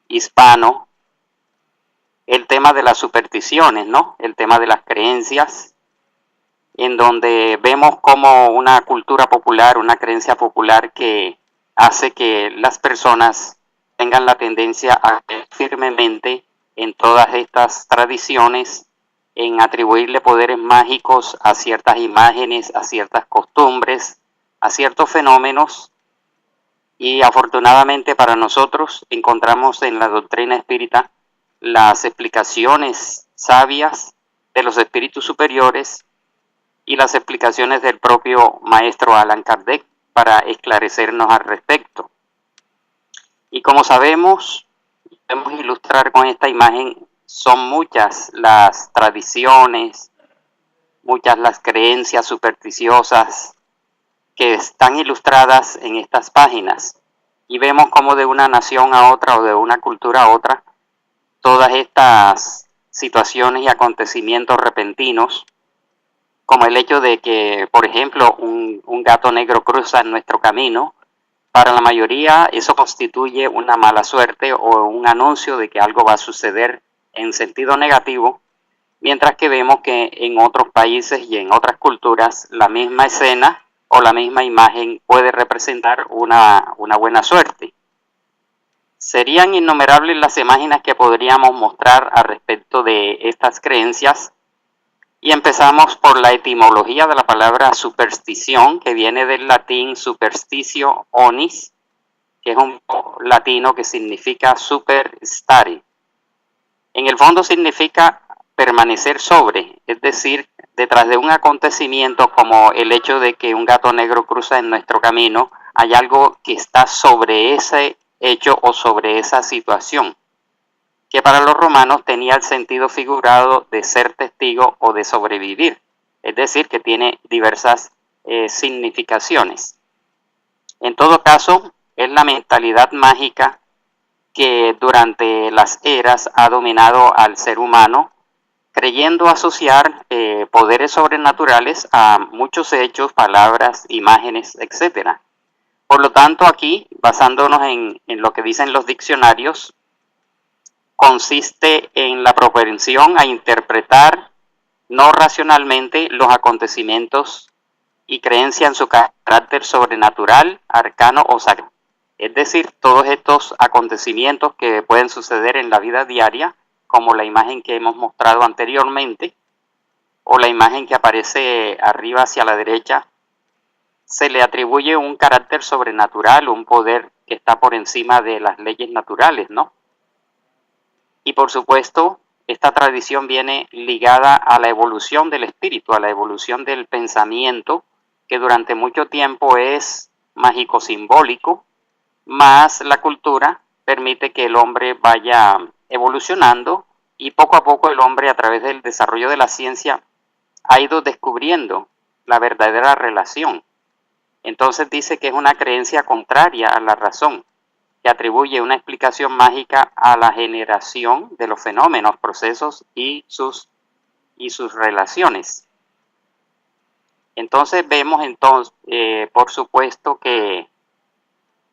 hispano el tema de las supersticiones, ¿no? El tema de las creencias, en donde vemos como una cultura popular, una creencia popular que hace que las personas tengan la tendencia a creer firmemente en todas estas tradiciones, en atribuirle poderes mágicos a ciertas imágenes, a ciertas costumbres, a ciertos fenómenos. Y afortunadamente para nosotros encontramos en la doctrina espírita las explicaciones sabias de los espíritus superiores y las explicaciones del propio maestro Allan Kardec para esclarecernos al respecto. Y como sabemos, podemos ilustrar con esta imagen, son muchas las tradiciones, muchas las creencias supersticiosas que están ilustradas en estas páginas. Y vemos como de una nación a otra o de una cultura a otra, todas estas situaciones y acontecimientos repentinos, como el hecho de que, por ejemplo, un gato negro cruza en nuestro camino, para la mayoría eso constituye una mala suerte o un anuncio de que algo va a suceder en sentido negativo, mientras que vemos que en otros países y en otras culturas la misma escena o la misma imagen puede representar una buena suerte. Serían innumerables las imágenes que podríamos mostrar al respecto de estas creencias, y empezamos por la etimología de la palabra superstición, que viene del latín superstitio onis, que es un latino que significa superstare. En el fondo significa permanecer sobre, es decir, detrás de un acontecimiento como el hecho de que un gato negro cruza en nuestro camino, hay algo que está sobre ese hecho o sobre esa situación, que para los romanos tenía el sentido figurado de ser testigo o de sobrevivir, es decir, que tiene diversas significaciones. En todo caso, es la mentalidad mágica que durante las eras ha dominado al ser humano, creyendo asociar poderes sobrenaturales a muchos hechos, palabras, imágenes, etc. Por lo tanto, aquí, basándonos en lo que dicen los diccionarios, consiste en la propensión a interpretar no racionalmente los acontecimientos y creencia en su carácter sobrenatural, arcano o sacro. Es decir, todos estos acontecimientos que pueden suceder en la vida diaria, como la imagen que hemos mostrado anteriormente, o la imagen que aparece arriba hacia la derecha, se le atribuye un carácter sobrenatural, un poder que está por encima de las leyes naturales, ¿no? Y por supuesto, esta tradición viene ligada a la evolución del espíritu, a la evolución del pensamiento, que durante mucho tiempo es mágico simbólico, más la cultura permite que el hombre vaya evolucionando y poco a poco el hombre, a través del desarrollo de la ciencia, ha ido descubriendo la verdadera relación. Entonces dice que es una creencia contraria a la razón, que atribuye una explicación mágica a la generación de los fenómenos, procesos y sus relaciones. Entonces vemos por supuesto que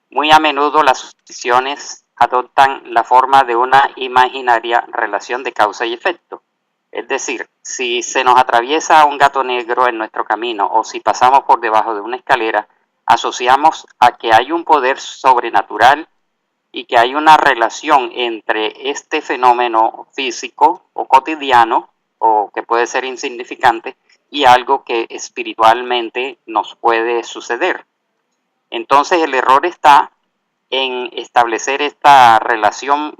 muy a menudo las suposiciones adoptan la forma de una imaginaria relación de causa y efecto. Es decir, si se nos atraviesa un gato negro en nuestro camino o si pasamos por debajo de una escalera, asociamos a que hay un poder sobrenatural y que hay una relación entre este fenómeno físico o cotidiano, o que puede ser insignificante, y algo que espiritualmente nos puede suceder. Entonces el error está en establecer esta relación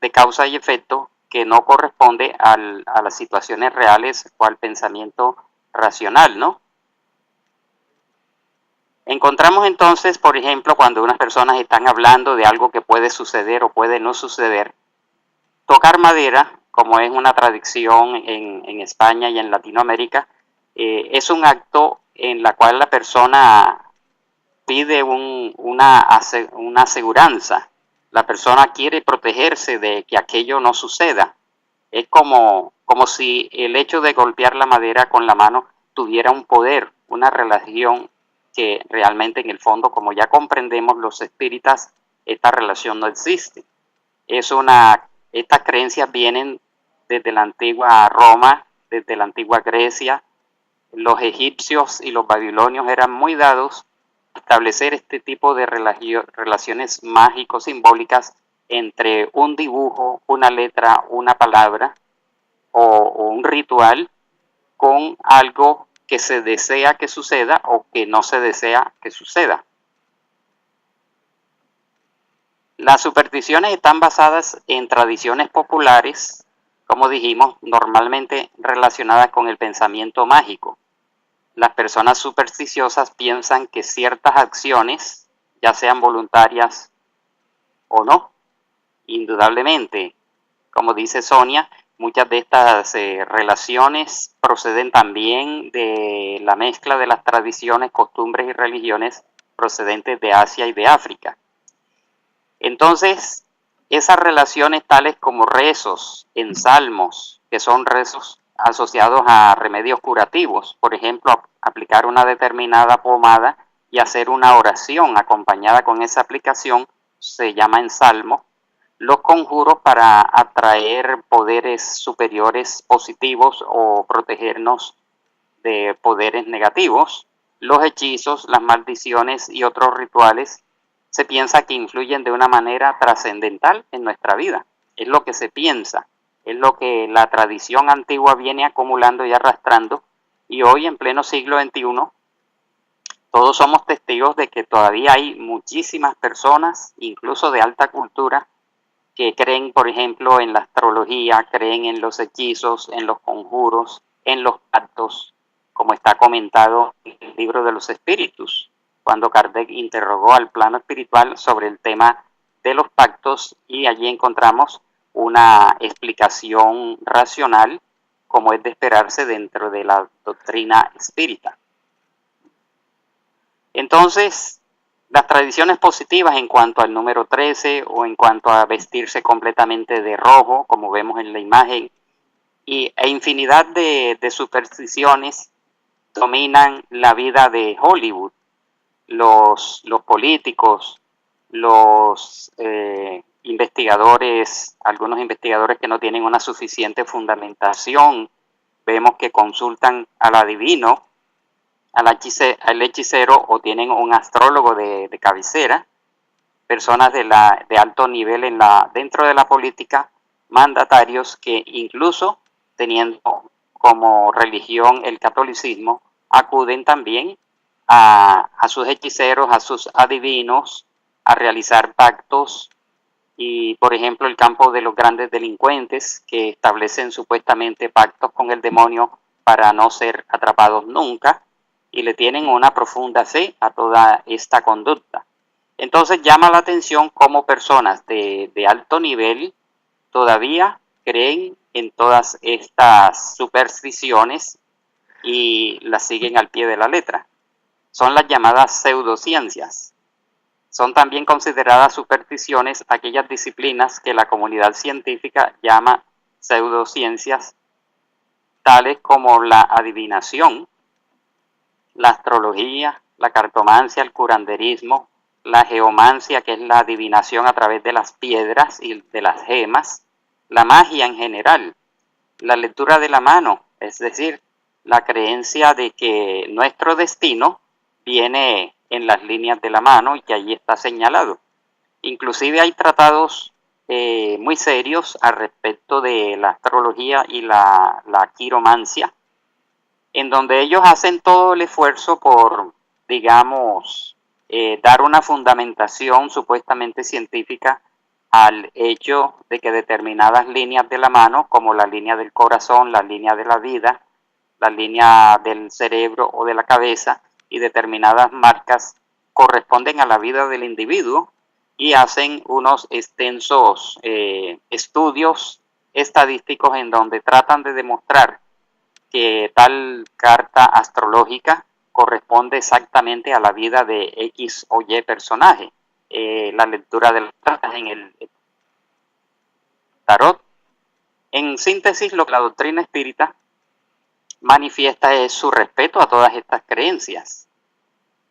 de causa y efecto que no corresponde a las situaciones reales o al pensamiento racional, ¿no? Encontramos entonces, por ejemplo, cuando unas personas están hablando de algo que puede suceder o puede no suceder, tocar madera, como es una tradición en España y en Latinoamérica, es un acto en la cual la persona pide una aseguranza. La persona quiere protegerse de que aquello no suceda. Es como si el hecho de golpear la madera con la mano tuviera un poder, una relación que realmente en el fondo, como ya comprendemos los espíritas, esta relación no existe. Estas creencias vienen desde la antigua Roma, desde la antigua Grecia. Los egipcios y los babilonios eran muy dados a establecer este tipo de relaciones mágico-simbólicas entre un dibujo, una letra, una palabra o un ritual con algo que se desea que suceda o que no se desea que suceda. Las supersticiones están basadas en tradiciones populares, como dijimos, normalmente relacionadas con el pensamiento mágico. Las personas supersticiosas piensan que ciertas acciones, ya sean voluntarias o no, indudablemente, como dice Sonia, muchas de estas relaciones proceden también de la mezcla de las tradiciones, costumbres y religiones procedentes de Asia y de África. Entonces, esas relaciones tales como rezos en salmos, que son rezos asociados a remedios curativos, por ejemplo, aplicar una determinada pomada y hacer una oración acompañada con esa aplicación, se llama en salmo. Los conjuros para atraer poderes superiores positivos o protegernos de poderes negativos. Los hechizos, las maldiciones y otros rituales se piensa que influyen de una manera trascendental en nuestra vida. Es lo que se piensa, es lo que la tradición antigua viene acumulando y arrastrando, y hoy en pleno siglo XXI todos somos testigos de que todavía hay muchísimas personas, incluso de alta cultura, que creen, por ejemplo, en la astrología, creen en los hechizos, en los conjuros, en los pactos, como está comentado en el libro de los espíritus, cuando Kardec interrogó al plano espiritual sobre el tema de los pactos, y allí encontramos una explicación racional, como es de esperarse dentro de la doctrina espírita. Entonces, las tradiciones positivas en cuanto al número 13 o en cuanto a vestirse completamente de rojo, como vemos en la imagen, e infinidad de supersticiones dominan la vida de Hollywood. Los políticos, los investigadores, algunos investigadores que no tienen una suficiente fundamentación, vemos que consultan al adivino, al hechicero, o tienen un astrólogo de cabecera, personas de alto nivel dentro de la política, mandatarios que incluso teniendo como religión el catolicismo, acuden también a sus hechiceros, a sus adivinos, a realizar pactos, y por ejemplo el campo de los grandes delincuentes que establecen supuestamente pactos con el demonio para no ser atrapados nunca, y le tienen una profunda fe a toda esta conducta. Entonces llama la atención cómo personas de alto nivel todavía creen en todas estas supersticiones y las siguen al pie de la letra. Son las llamadas pseudociencias. Son también consideradas supersticiones aquellas disciplinas que la comunidad científica llama pseudociencias, tales como la adivinación, la astrología, la cartomancia, el curanderismo, la geomancia, que es la adivinación a través de las piedras y de las gemas, la magia en general, la lectura de la mano, es decir, la creencia de que nuestro destino viene en las líneas de la mano y que allí está señalado. Inclusive hay tratados muy serios al respecto de la astrología y la quiromancia, en donde ellos hacen todo el esfuerzo por, digamos, dar una fundamentación supuestamente científica al hecho de que determinadas líneas de la mano, como la línea del corazón, la línea de la vida, la línea del cerebro o de la cabeza, y determinadas marcas corresponden a la vida del individuo, y hacen unos extensos estudios estadísticos en donde tratan de demostrar que tal carta astrológica corresponde exactamente a la vida de X o Y personaje. La lectura de las cartas en el tarot. En síntesis, lo que la doctrina espírita manifiesta es su respeto a todas estas creencias,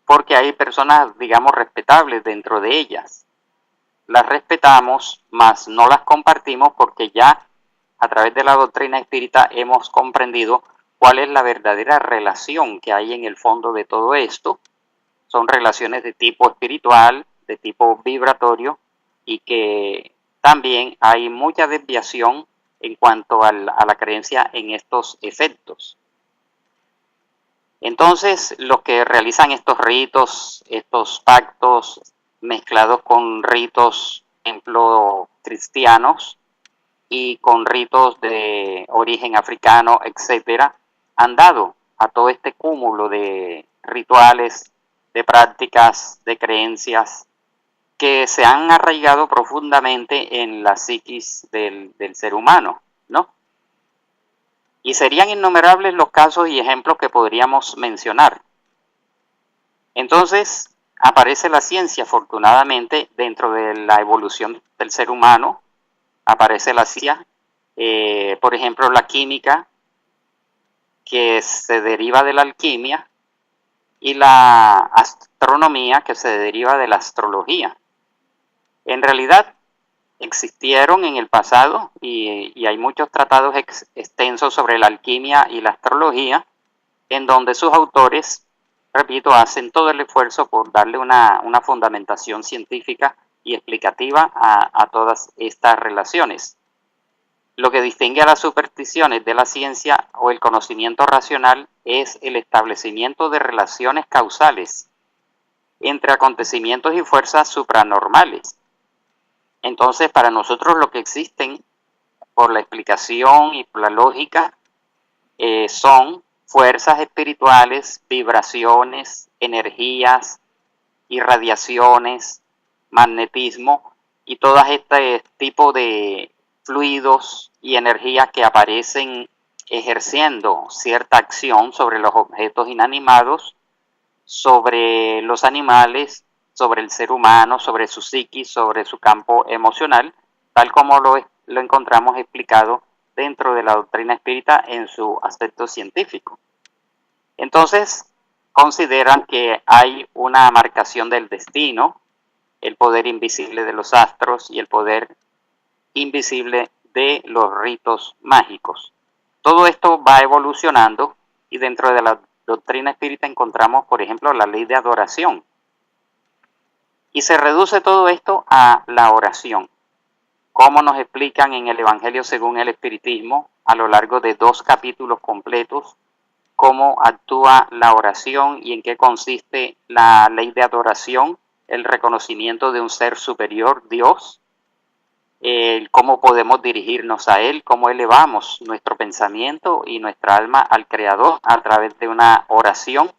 porque hay personas, digamos, respetables dentro de ellas. las respetamos, mas no las compartimos porque ya a través de la doctrina espírita hemos comprendido cuál es la verdadera relación que hay en el fondo de todo esto. Son relaciones de tipo espiritual, de tipo vibratorio, y que también hay mucha desviación en cuanto a la creencia en estos efectos. Entonces, los que realizan estos ritos, estos pactos mezclados con ritos, por ejemplo, cristianos y con ritos de origen africano, etcétera, han dado a todo este cúmulo de rituales, de prácticas, de creencias que se han arraigado profundamente en la psiquis del ser humano, ¿no? Y serían innumerables los casos y ejemplos que podríamos mencionar. Entonces, aparece la ciencia, afortunadamente, dentro de la evolución del ser humano, aparece la ciencia, por ejemplo, la química, que se deriva de la alquimia, y la astronomía, que se deriva de la astrología. En realidad, existieron en el pasado y hay muchos tratados extensos sobre la alquimia y la astrología, en donde sus autores, repito, hacen todo el esfuerzo por darle una fundamentación científica y explicativa a todas estas relaciones. Lo que distingue a las supersticiones de la ciencia o el conocimiento racional es el establecimiento de relaciones causales entre acontecimientos y fuerzas supranormales. Entonces, para nosotros lo que existen por la explicación y por la lógica son fuerzas espirituales, vibraciones, energías, irradiaciones, magnetismo y todo este tipo de fluidos y energías que aparecen ejerciendo cierta acción sobre los objetos inanimados, sobre los animales, sobre el ser humano, sobre su psiquis, sobre su campo emocional, tal como lo encontramos explicado dentro de la doctrina espírita en su aspecto científico. Entonces, consideran que hay una marcación del destino, el poder invisible de los astros y el poder invisible de los ritos mágicos. Todo esto va evolucionando y dentro de la doctrina espírita encontramos, por ejemplo, la ley de adoración. Y se reduce todo esto a la oración. Como nos explican en el Evangelio según el Espiritismo, a lo largo de 2 capítulos completos, cómo actúa la oración y en qué consiste la ley de adoración, el reconocimiento de un ser superior, Dios, cómo podemos dirigirnos a Él, cómo elevamos nuestro pensamiento y nuestra alma al Creador a través de una oración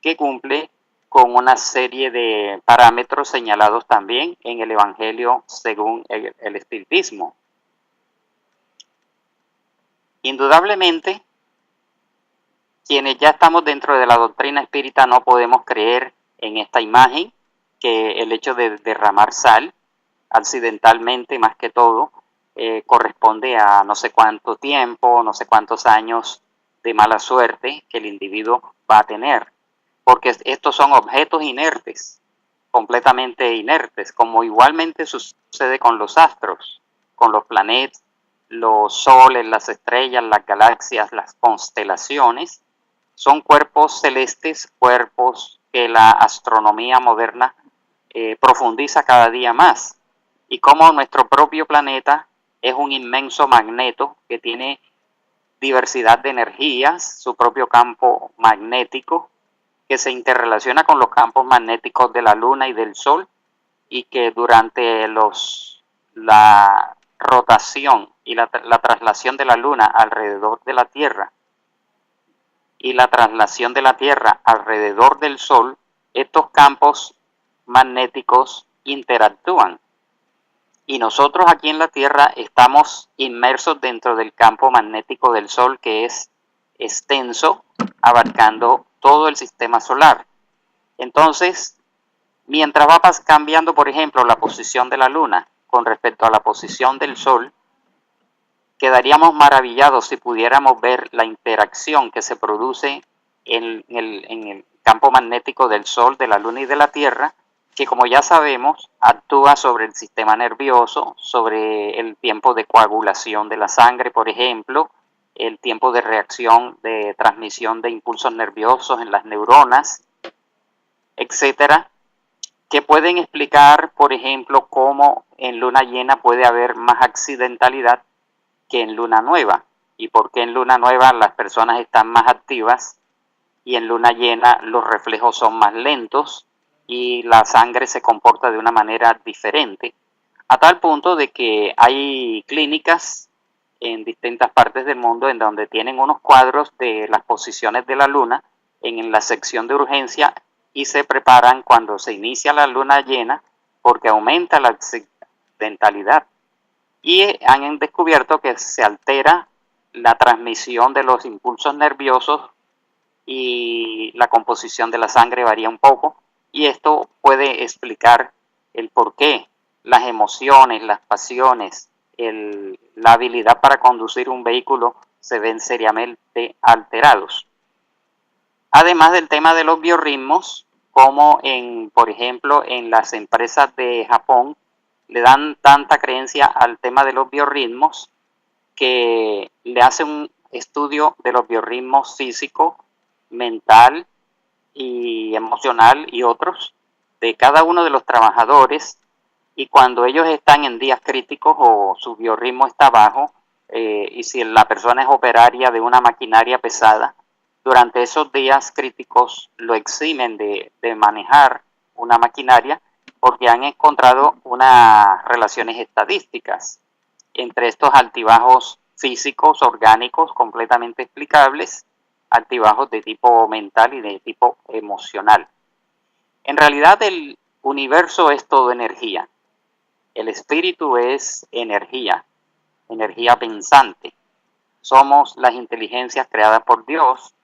que cumple con una serie de parámetros señalados también en el Evangelio según el Espiritismo. Indudablemente, quienes ya estamos dentro de la doctrina espírita no podemos creer en esta imagen, que el hecho de derramar sal, accidentalmente más que todo, corresponde a no sé cuánto tiempo, no sé cuántos años de mala suerte que el individuo va a tener, porque estos son objetos inertes, completamente inertes, como igualmente sucede con los astros, con los planetas, los soles, las estrellas, las galaxias, las constelaciones. Son cuerpos celestes, cuerpos que la astronomía moderna profundiza cada día más. Y como nuestro propio planeta es un inmenso magneto que tiene diversidad de energías, su propio campo magnético, que se interrelaciona con los campos magnéticos de la Luna y del Sol, y que durante la rotación y la traslación de la Luna alrededor de la Tierra y la traslación de la Tierra alrededor del Sol, estos campos magnéticos interactúan. Y nosotros aquí en la Tierra estamos inmersos dentro del campo magnético del Sol, que es extenso, abarcando todo el sistema solar. Entonces, mientras va cambiando, por ejemplo, la posición de la Luna con respecto a la posición del Sol, quedaríamos maravillados si pudiéramos ver la interacción que se produce en el campo magnético del Sol, de la Luna y de la Tierra, que, como ya sabemos, actúa sobre el sistema nervioso, sobre el tiempo de coagulación de la sangre, por ejemplo, el tiempo de reacción de transmisión de impulsos nerviosos en las neuronas, etcétera, que pueden explicar, por ejemplo, cómo en luna llena puede haber más accidentalidad que en luna nueva, y por qué en luna nueva las personas están más activas y en luna llena los reflejos son más lentos y la sangre se comporta de una manera diferente, a tal punto de que hay clínicas en distintas partes del mundo en donde tienen unos cuadros de las posiciones de la luna en la sección de urgencia y se preparan cuando se inicia la luna llena porque aumenta la accidentalidad. Y han descubierto que se altera la transmisión de los impulsos nerviosos y la composición de la sangre varía un poco, y esto puede explicar el por qué las emociones, las pasiones, la habilidad para conducir un vehículo se ven seriamente alterados. Además del tema de los biorritmos, como por ejemplo, en las empresas de Japón le dan tanta creencia al tema de los biorritmos que le hacen un estudio de los biorritmos físico, mental y emocional y otros de cada uno de los trabajadores, y cuando ellos están en días críticos o su biorritmo está bajo, y si la persona es operaria de una maquinaria pesada, durante esos días críticos lo eximen de manejar una maquinaria porque han encontrado unas relaciones estadísticas entre estos altibajos físicos, orgánicos, completamente explicables, altibajos de tipo mental y de tipo emocional. En realidad el universo es todo energía. El espíritu es energía, energía pensante. Somos las inteligencias creadas por Dios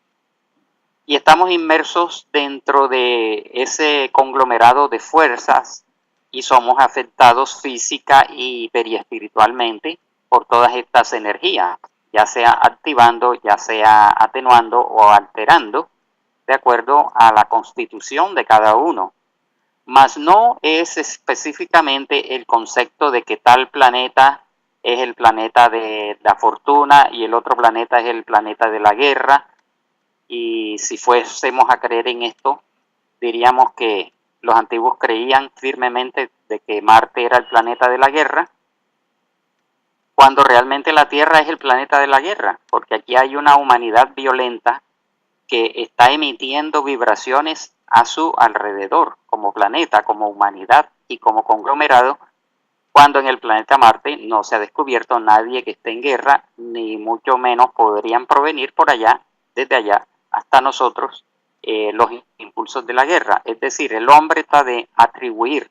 y estamos inmersos dentro de ese conglomerado de fuerzas y somos afectados física y periespiritualmente por todas estas energías, ya sea activando, ya sea atenuando o alterando, de acuerdo a la constitución de cada uno. Mas no es específicamente el concepto de que tal planeta es el planeta de la fortuna y el otro planeta es el planeta de la guerra. Y si fuésemos a creer en esto, diríamos que los antiguos creían firmemente de que Marte era el planeta de la guerra, cuando realmente la Tierra es el planeta de la guerra, porque aquí hay una humanidad violenta que está emitiendo vibraciones a su alrededor, como planeta, como humanidad y como conglomerado, cuando en el planeta Marte no se ha descubierto nadie que esté en guerra, ni mucho menos podrían provenir por allá, desde allá, hasta nosotros, los impulsos de la guerra. Es decir, el hombre está de atribuir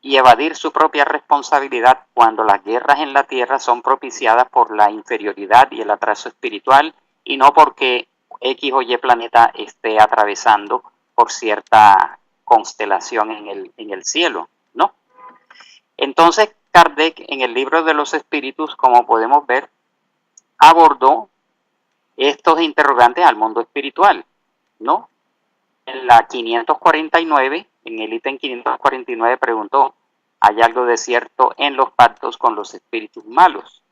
y evadir su propia responsabilidad cuando las guerras en la Tierra son propiciadas por la inferioridad y el atraso espiritual y no porque X o Y planeta esté atravesando por cierta constelación en el cielo, ¿no? Entonces Kardec en el libro de los espíritus, como podemos ver, abordó estos interrogantes al mundo espiritual, ¿no? En la 549, en el ítem 549 preguntó, ¿hay algo de cierto en los pactos con los espíritus malos?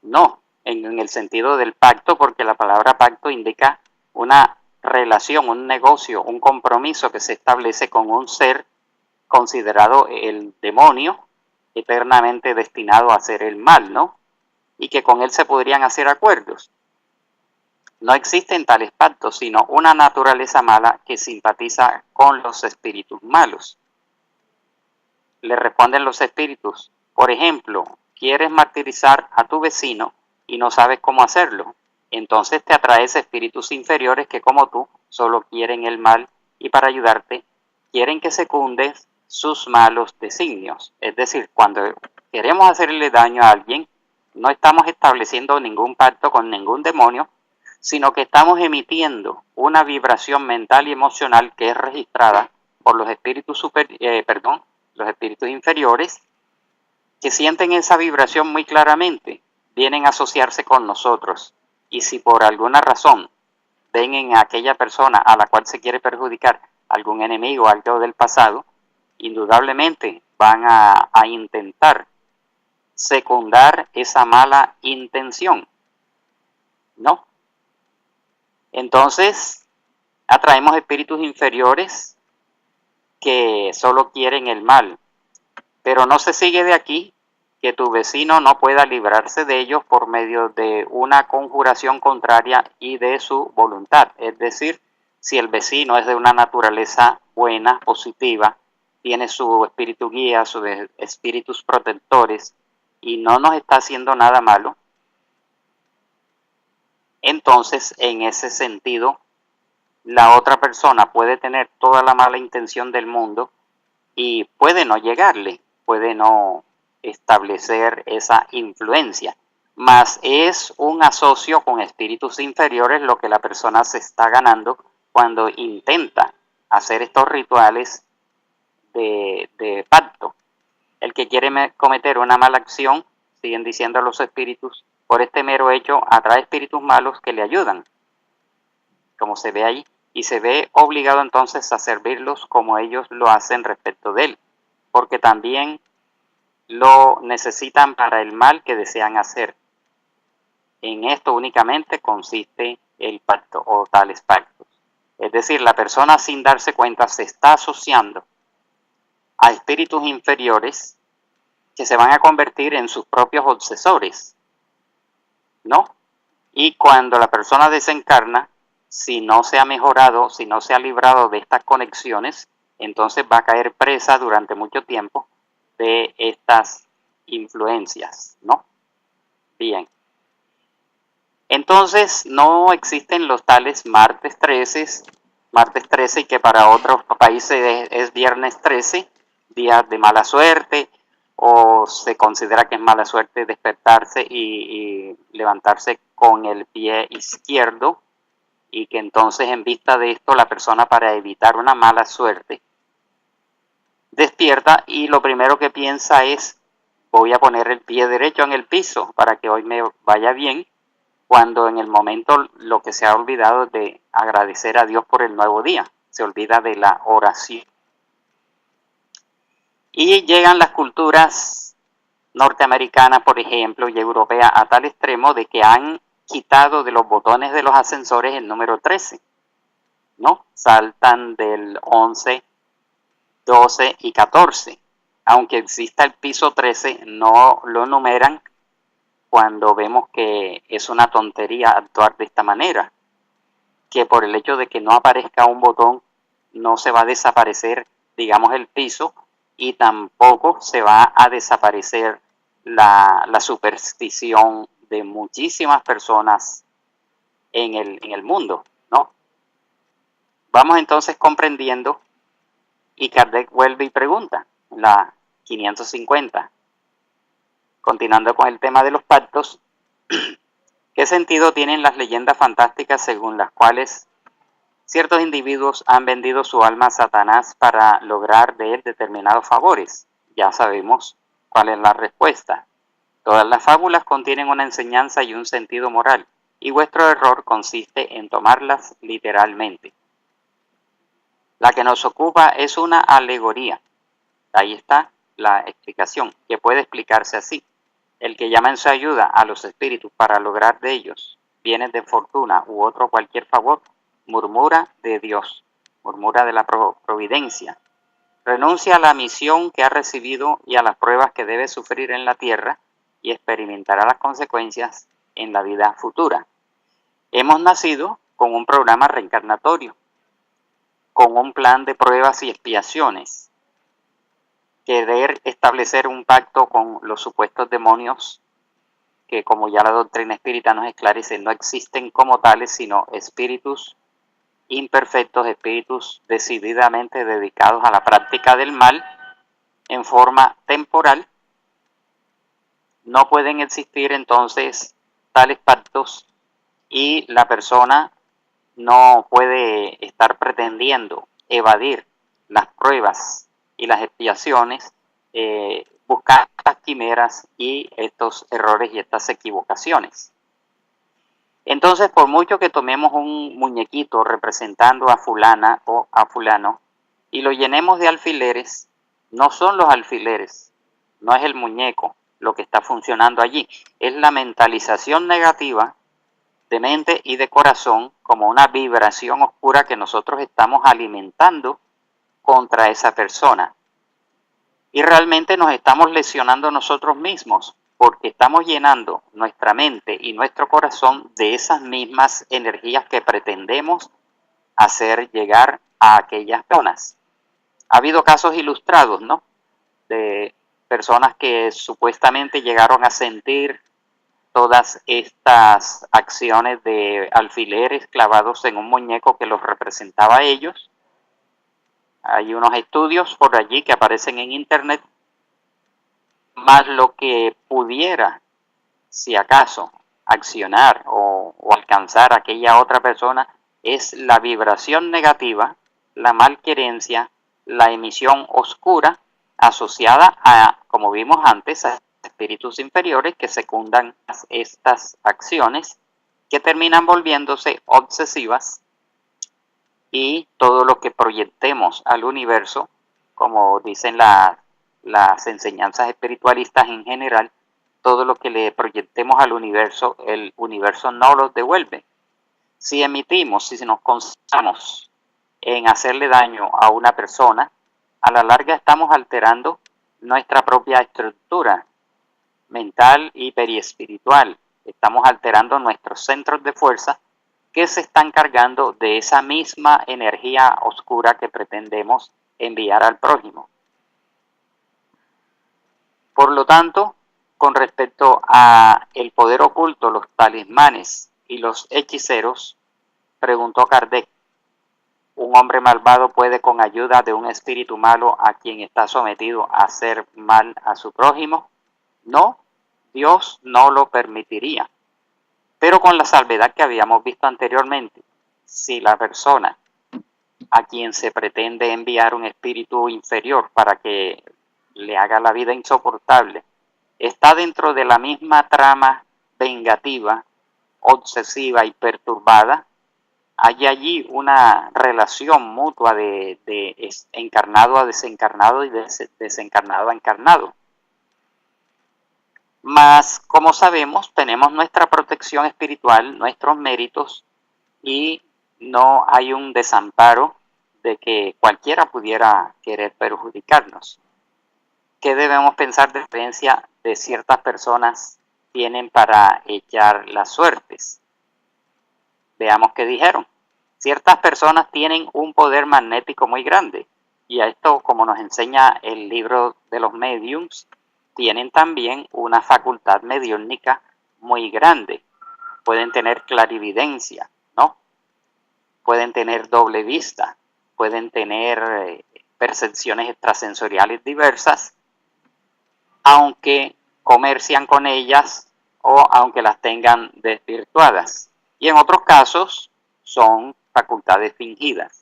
No, en el sentido del pacto, porque la palabra pacto indica una relación, un negocio, un compromiso que se establece con un ser considerado el demonio, eternamente destinado a hacer el mal, ¿no? Y que con él se podrían hacer acuerdos. No existen tales pactos, sino una naturaleza mala que simpatiza con los espíritus malos. Le responden los espíritus, por ejemplo, quieres martirizar a tu vecino y no sabes cómo hacerlo. Entonces te atraes espíritus inferiores que, como tú, solo quieren el mal y para ayudarte quieren que secundes sus malos designios. Es decir, cuando queremos hacerle daño a alguien, no estamos estableciendo ningún pacto con ningún demonio, sino que estamos emitiendo una vibración mental y emocional que es registrada por los espíritus los espíritus inferiores, que sienten esa vibración muy claramente, vienen a asociarse con nosotros, y si por alguna razón ven en aquella persona a la cual se quiere perjudicar algún enemigo, algo del pasado, indudablemente van a intentar secundar esa mala intención, ¿no? Entonces, atraemos espíritus inferiores que solo quieren el mal, pero no se sigue de aquí que tu vecino no pueda librarse de ellos por medio de una conjuración contraria y de su voluntad. Es decir, si el vecino es de una naturaleza buena, positiva, tiene su espíritu guía, sus espíritus protectores y no nos está haciendo nada malo, entonces en ese sentido la otra persona puede tener toda la mala intención del mundo y puede no llegarle, puede no establecer esa influencia, mas es un asocio con espíritus inferiores lo que la persona se está ganando cuando intenta hacer estos rituales de pacto. El que quiere cometer una mala acción, siguen diciendo los espíritus, por este mero hecho atrae espíritus malos que le ayudan, como se ve ahí, y se ve obligado entonces a servirlos como ellos lo hacen respecto de él, porque también lo necesitan para el mal que desean hacer. En esto únicamente consiste el pacto o tales pactos. Es decir, la persona sin darse cuenta se está asociando a espíritus inferiores que se van a convertir en sus propios obsesores, ¿no? Y cuando la persona desencarna, si no se ha mejorado, si no se ha librado de estas conexiones, entonces va a caer presa durante mucho tiempo de estas influencias, ¿no? Bien. Entonces no existen los tales martes 13 y que para otros países es viernes 13, días de mala suerte, o se considera que es mala suerte despertarse y levantarse con el pie izquierdo, y que entonces en vista de esto la persona, para evitar una mala suerte, despierta y lo primero que piensa es: voy a poner el pie derecho en el piso para que hoy me vaya bien, cuando en el momento lo que se ha olvidado es de agradecer a Dios por el nuevo día, se olvida de la oración. Y llegan las culturas norteamericanas, por ejemplo, y europeas a tal extremo de que han quitado de los botones de los ascensores el número 13, ¿no? Saltan del 11, 12 y 14. Aunque exista el piso 13, no lo numeran cuando vemos que es una tontería actuar de esta manera, que por el hecho de que no aparezca un botón no se va a desaparecer, digamos, el piso, y tampoco se va a desaparecer la superstición de muchísimas personas en el mundo, ¿no? Vamos entonces comprendiendo, y Kardec vuelve y pregunta, la 550, continuando con el tema de los pactos: ¿qué sentido tienen las leyendas fantásticas según las cuales ciertos individuos han vendido su alma a Satanás para lograr de él determinados favores? Ya sabemos cuál es la respuesta. Todas las fábulas contienen una enseñanza y un sentido moral, y vuestro error consiste en tomarlas literalmente. La que nos ocupa es una alegoría. Ahí está la explicación, que puede explicarse así: el que llama en su ayuda a los espíritus para lograr de ellos bienes de fortuna u otro cualquier favor, murmura de Dios, murmura de la providencia, renuncia a la misión que ha recibido y a las pruebas que debe sufrir en la tierra, y experimentará las consecuencias en la vida futura. Hemos nacido con un programa reencarnatorio, con un plan de pruebas y expiaciones. Querer establecer un pacto con los supuestos demonios, que como ya la doctrina espírita nos esclarece, no existen como tales, sino espíritus imperfectos, espíritus decididamente dedicados a la práctica del mal en forma temporal. No pueden existir entonces tales pactos, y la persona no puede estar pretendiendo evadir las pruebas y las expiaciones, buscar estas quimeras y estos errores y estas equivocaciones. Entonces, por mucho que tomemos un muñequito representando a fulana o a fulano y lo llenemos de alfileres, no son los alfileres, no es el muñeco lo que está funcionando allí, es la mentalización negativa de mente y de corazón como una vibración oscura que nosotros estamos alimentando contra esa persona. Y realmente nos estamos lesionando nosotros mismos porque estamos llenando nuestra mente y nuestro corazón de esas mismas energías que pretendemos hacer llegar a aquellas personas. Ha habido casos ilustrados, ¿no? De personas que supuestamente llegaron a sentir todas estas acciones de alfileres clavados en un muñeco que los representaba a ellos. Hay unos estudios por allí que aparecen en internet, más lo que pudiera, si acaso, accionar o alcanzar a aquella otra persona es la vibración negativa, la malquerencia, la emisión oscura asociada a, como vimos antes, a espíritus inferiores que secundan estas acciones que terminan volviéndose obsesivas, y todo lo que proyectemos al universo, como dicen las enseñanzas espiritualistas en general, todo lo que le proyectemos al universo, el universo no lo devuelve. Si emitimos, si nos concentramos en hacerle daño a una persona, a la larga estamos alterando nuestra propia estructura mental y periespiritual. Estamos alterando nuestros centros de fuerza que se están cargando de esa misma energía oscura que pretendemos enviar al prójimo. Por lo tanto, con respecto a el poder oculto, los talismanes y los hechiceros, preguntó Kardec, ¿un hombre malvado puede con ayuda de un espíritu malo a quien está sometido a hacer mal a su prójimo? No, Dios no lo permitiría. Pero con la salvedad que habíamos visto anteriormente, si la persona a quien se pretende enviar un espíritu inferior para que le haga la vida insoportable, está dentro de la misma trama vengativa, obsesiva y perturbada, hay allí una relación mutua de encarnado a desencarnado y de desencarnado a encarnado. Mas, como sabemos, tenemos nuestra protección espiritual, nuestros méritos, y no hay un desamparo de que cualquiera pudiera querer perjudicarnos. ¿Qué debemos pensar de creencia de ciertas personas tienen para echar las suertes? Veamos qué dijeron. Ciertas personas tienen un poder magnético muy grande, y a esto, como nos enseña el libro de los mediums, tienen también una facultad mediúnica muy grande. Pueden tener clarividencia, ¿no? Pueden tener doble vista, pueden tener percepciones extrasensoriales diversas, aunque comercian con ellas o aunque las tengan desvirtuadas. Y en otros casos son facultades fingidas.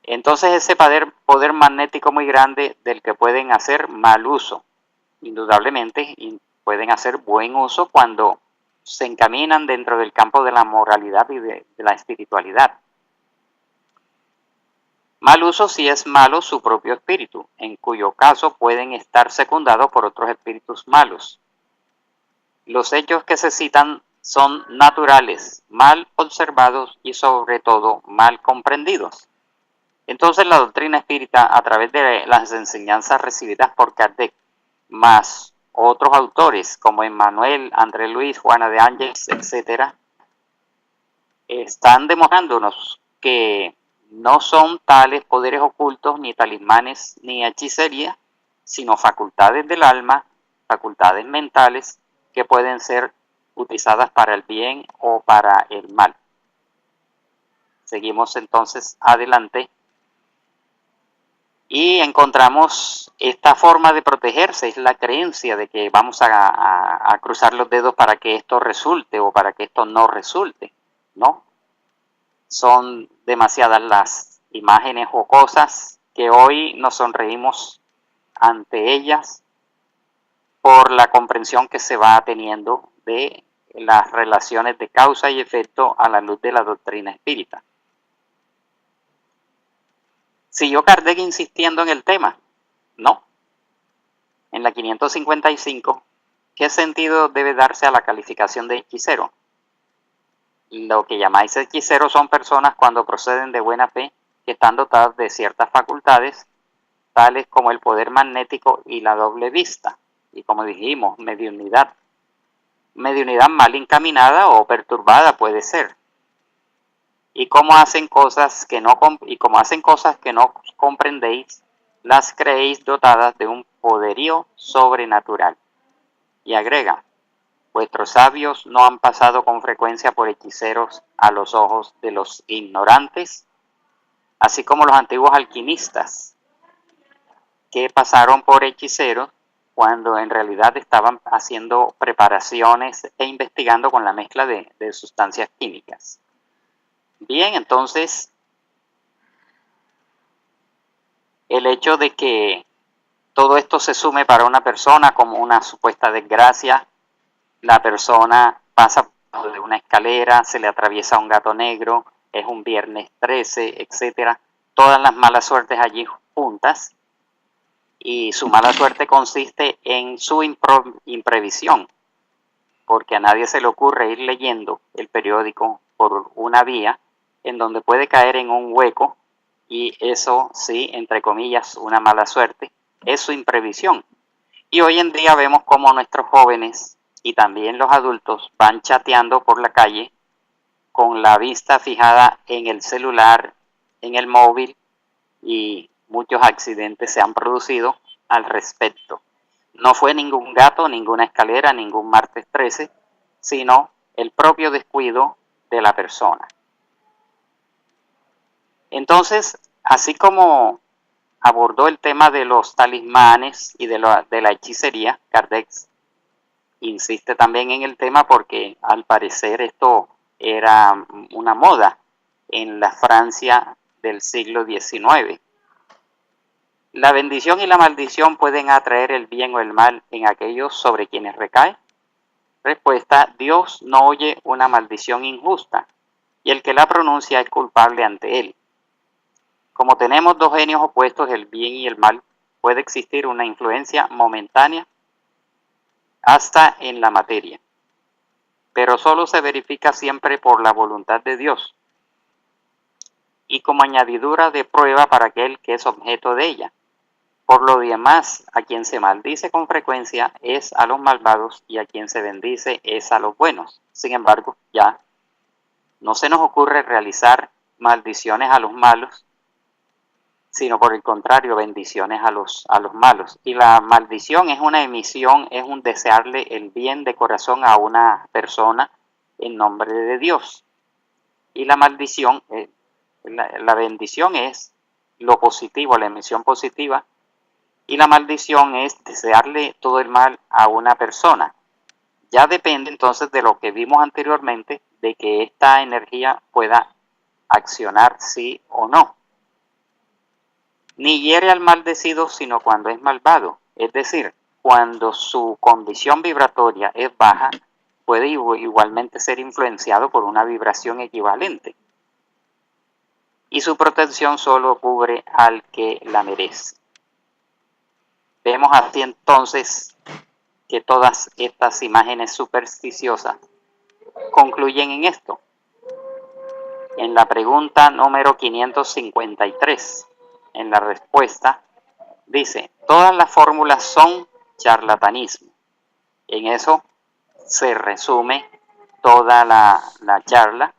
Entonces ese poder magnético muy grande del que pueden hacer mal uso, indudablemente, y pueden hacer buen uso cuando se encaminan dentro del campo de la moralidad y de la espiritualidad. Mal uso si es malo su propio espíritu, en cuyo caso pueden estar secundados por otros espíritus malos. Los hechos que se citan son naturales, mal observados y sobre todo mal comprendidos. Entonces la doctrina espírita, a través de las enseñanzas recibidas por Kardec, más otros autores como Emmanuel, André Luis, Juana de Ángeles, etc., están demostrándonos que no son tales poderes ocultos, ni talismanes, ni hechicería, sino facultades del alma, facultades mentales que pueden ser utilizadas para el bien o para el mal. Seguimos entonces adelante y encontramos esta forma de protegerse, es la creencia de que vamos a cruzar los dedos para que esto resulte o para que esto no resulte, ¿no? Son demasiadas las imágenes o cosas que hoy nos sonreímos ante ellas por la comprensión que se va teniendo de las relaciones de causa y efecto a la luz de la doctrina espírita. ¿Siguió Kardec insistiendo en el tema? No. En la 555, ¿qué sentido debe darse a la calificación de hechicero? Lo que llamáis hechiceros son personas cuando proceden de buena fe, que están dotadas de ciertas facultades, tales como el poder magnético y la doble vista, y como dijimos, mediunidad. Mediunidad mal encaminada o perturbada puede ser. Y como hacen cosas que no comprendéis, las creéis dotadas de un poderío sobrenatural. Y agrega, vuestros sabios no han pasado con frecuencia por hechiceros a los ojos de los ignorantes, así como los antiguos alquimistas, que pasaron por hechiceros cuando en realidad estaban haciendo preparaciones e investigando con la mezcla de sustancias químicas. Bien, entonces, el hecho de que todo esto se sume para una persona como una supuesta desgracia, la persona pasa de una escalera, se le atraviesa un gato negro, es un viernes 13, etcétera, todas las malas suertes allí juntas, y su mala suerte consiste en su imprevisión, porque a nadie se le ocurre ir leyendo el periódico por una vía en donde puede caer en un hueco, y eso sí, entre comillas, una mala suerte, es su imprevisión. Y hoy en día vemos cómo nuestros jóvenes y también los adultos van chateando por la calle con la vista fijada en el celular, en el móvil, y muchos accidentes se han producido al respecto. No fue ningún gato, ninguna escalera, ningún martes 13, sino el propio descuido de la persona. Entonces, así como abordó el tema de los talismanes y de la hechicería, Kardec insiste también en el tema porque al parecer esto era una moda en la Francia del siglo XIX. ¿La bendición y la maldición pueden atraer el bien o el mal en aquellos sobre quienes recae? Respuesta: Dios no oye una maldición injusta, y el que la pronuncia es culpable ante él. Como tenemos dos genios opuestos, el bien y el mal, puede existir una influencia momentánea hasta en la materia, pero solo se verifica siempre por la voluntad de Dios y como añadidura de prueba para aquel que es objeto de ella. Por lo demás, a quien se maldice con frecuencia es a los malvados, y a quien se bendice es a los buenos. Sin embargo, ya no se nos ocurre realizar maldiciones a los malos, sino por el contrario, bendiciones a los malos. Y la maldición es una emisión, es un desearle el bien de corazón a una persona en nombre de Dios. Y la maldición, la bendición es lo positivo, la emisión positiva, y la maldición es desearle todo el mal a una persona. Ya depende entonces de lo que vimos anteriormente, de que esta energía pueda accionar sí o no. Ni hiere al maldecido sino cuando es malvado, es decir, cuando su condición vibratoria es baja, puede igualmente ser influenciado por una vibración equivalente. Y su protección solo cubre al que la merece. Vemos así entonces que todas estas imágenes supersticiosas concluyen en esto. En la pregunta número 553, en la respuesta, dice, todas las fórmulas son charlatanismo. En eso se resume toda la charla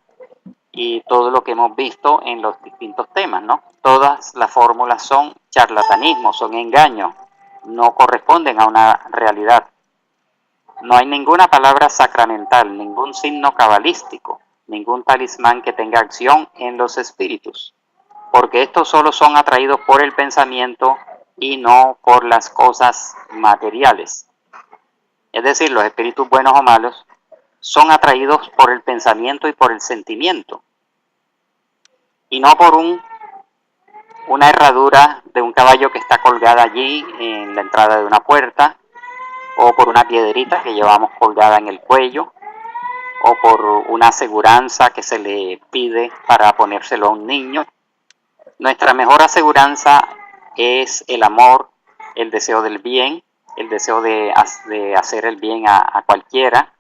y todo lo que hemos visto en los distintos temas, ¿no? Todas las fórmulas son charlatanismo, son engaños, no corresponden a una realidad. No hay ninguna palabra sacramental, ningún signo cabalístico, ningún talismán que tenga acción en los espíritus, porque estos solo son atraídos por el pensamiento y no por las cosas materiales. Es decir, los espíritus buenos o malos son atraídos por el pensamiento y por el sentimiento, y no por una herradura de un caballo que está colgada allí en la entrada de una puerta, o por una piedrita que llevamos colgada en el cuello, o por una aseguranza que se le pide para ponérselo a un niño. Nuestra mejor aseguranza es el amor, el deseo del bien, el deseo de hacer el bien a cualquiera.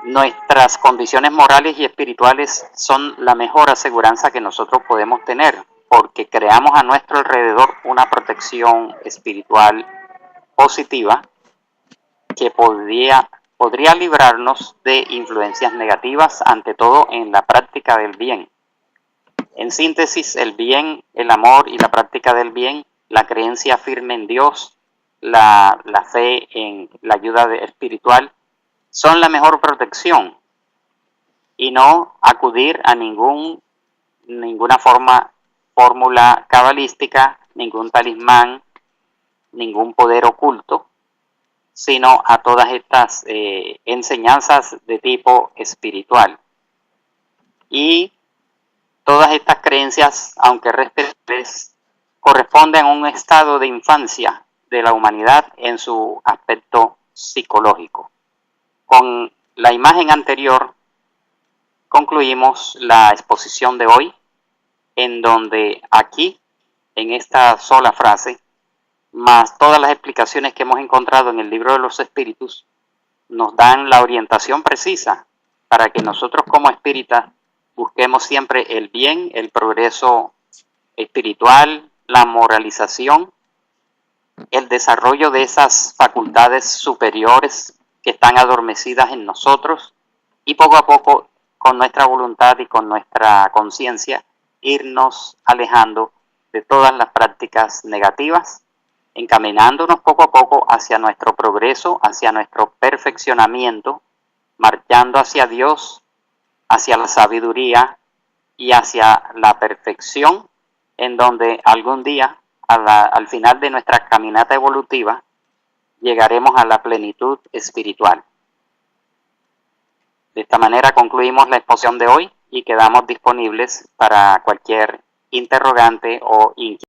Nuestras condiciones morales y espirituales son la mejor aseguranza que nosotros podemos tener, porque creamos a nuestro alrededor una protección espiritual positiva que podría librarnos de influencias negativas, ante todo en la práctica del bien. En síntesis, el bien, el amor y la práctica del bien, la creencia firme en Dios, la fe en la ayuda espiritual, son la mejor protección, y no acudir a ninguna fórmula cabalística, ningún talismán, ningún poder oculto, sino a todas estas enseñanzas de tipo espiritual. Y todas estas creencias, aunque respetables, corresponden a un estado de infancia de la humanidad en su aspecto psicológico. Con la imagen anterior concluimos la exposición de hoy, en donde aquí, en esta sola frase, más todas las explicaciones que hemos encontrado en el libro de los espíritus, nos dan la orientación precisa para que nosotros como espíritas busquemos siempre el bien, el progreso espiritual, la moralización, el desarrollo de esas facultades superiores que están adormecidas en nosotros, y poco a poco, con nuestra voluntad y con nuestra conciencia, irnos alejando de todas las prácticas negativas, encaminándonos poco a poco hacia nuestro progreso, hacia nuestro perfeccionamiento, marchando hacia Dios, hacia la sabiduría y hacia la perfección, en donde algún día, al final de nuestra caminata evolutiva, llegaremos a la plenitud espiritual. De esta manera concluimos la exposición de hoy y quedamos disponibles para cualquier interrogante o inquietud.